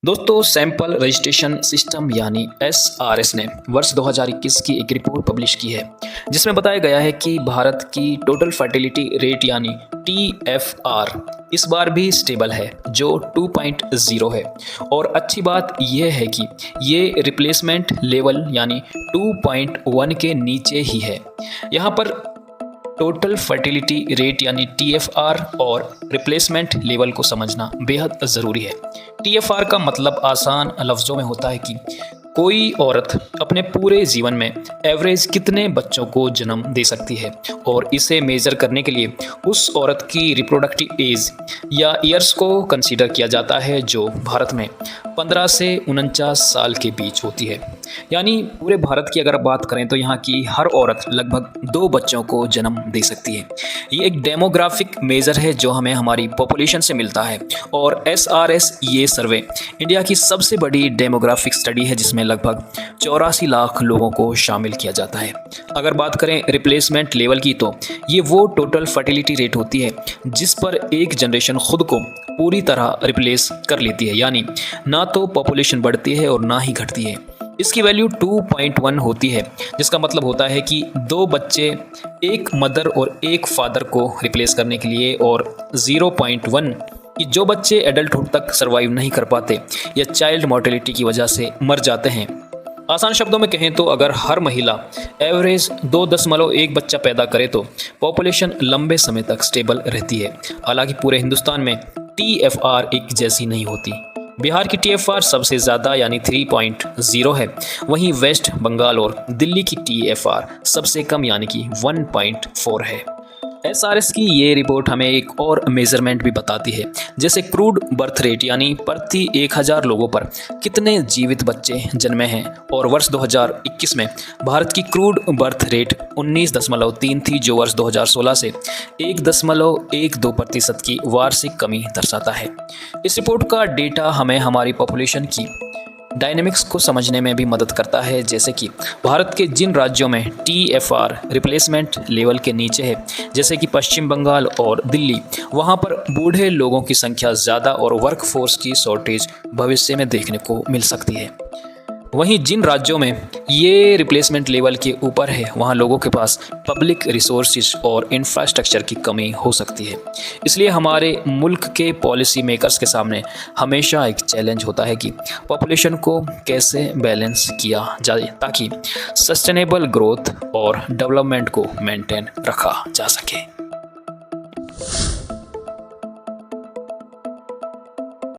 दोस्तों sample registration system यानी SRS ने वर्ष 2021 की एक रिपोर्ट पब्लिश की है जिसमें बताया गया है कि भारत की टोटल फर्टिलिटी रेट यानी टीएफआर इस बार भी स्टेबल है जो 2.0 है। और अच्छी बात यह है कि ये रिप्लेसमेंट लेवल यानी 2.1 के नीचे ही है। यहाँ पर टोटल फर्टिलिटी रेट यानी टीएफआर और रिप्लेसमेंट लेवल को समझना बेहद ज़रूरी है। टीएफआर का मतलब आसान लफ्ज़ों में होता है कि कोई औरत अपने पूरे जीवन में एवरेज कितने बच्चों को जन्म दे सकती है, और इसे मेज़र करने के लिए उस औरत की रिप्रोडक्टिव एज या ईयर्स को कंसीडर किया जाता है जो भारत में 15 से 49 साल के बीच होती है। यानी पूरे भारत की अगर बात करें तो यहाँ की हर औरत लगभग 2 बच्चों को जन्म दे सकती है। ये एक डेमोग्राफिक मेज़र है जो हमें हमारी पॉपुलेशन से मिलता है, और एसआरएस ये सर्वे इंडिया की सबसे बड़ी डेमोग्राफिक स्टडी है जिसमें लगभग 84 लाख लोगों को शामिल किया जाता है। अगर बात करें रिप्लेसमेंट लेवल की तो ये वो टोटल फर्टिलिटी रेट होती है जिस पर एक जनरेशन खुद को पूरी तरह रिप्लेस कर लेती है, यानी ना तो पॉपुलेशन बढ़ती है और ना ही घटती है। इसकी वैल्यू 2.1 होती है जिसका मतलब होता है कि 2 बच्चे एक मदर और एक फादर को रिप्लेस करने के लिए, और 0.1 कि जो बच्चे एडल्टहुड तक सर्वाइव नहीं कर पाते या चाइल्ड मोर्टेलिटी की वजह से मर जाते हैं। आसान शब्दों में कहें तो अगर हर महिला एवरेज 2.1 बच्चा पैदा करे तो पॉपुलेशन लंबे समय तक स्टेबल रहती है। हालांकि पूरे हिंदुस्तान में टीएफआर एक जैसी नहीं होती। बिहार की टीएफआर सबसे ज़्यादा यानी 3.0 है, वहीं वेस्ट बंगाल और दिल्ली की टीएफआर सबसे कम यानी कि 1.4 है। एसआरएस की ये रिपोर्ट हमें एक और मेजरमेंट भी बताती है, जैसे क्रूड बर्थ रेट यानी प्रति 1000 लोगों पर कितने जीवित बच्चे जन्मे हैं। और वर्ष 2021 में भारत की क्रूड बर्थ रेट 19.3 थी जो वर्ष 2016 से 1.12% की वार्षिक कमी दर्शाता है। इस रिपोर्ट का डेटा हमें हमारी पॉपुलेशन की डायनेमिक्स को समझने में भी मदद करता है, जैसे कि भारत के जिन राज्यों में टीएफआर रिप्लेसमेंट लेवल के नीचे है जैसे कि पश्चिम बंगाल और दिल्ली, वहां पर बूढ़े लोगों की संख्या ज़्यादा और वर्कफोर्स की शॉर्टेज भविष्य में देखने को मिल सकती है। वहीं जिन राज्यों में ये रिप्लेसमेंट लेवल के ऊपर है वहाँ लोगों के पास पब्लिक रिसोर्सेज और इंफ्रास्ट्रक्चर की कमी हो सकती है। इसलिए हमारे मुल्क के पॉलिसी मेकर्स के सामने हमेशा एक चैलेंज होता है कि पॉपुलेशन को कैसे बैलेंस किया जाए ताकि सस्टेनेबल ग्रोथ और डेवलपमेंट को मेंटेन रखा जा सके।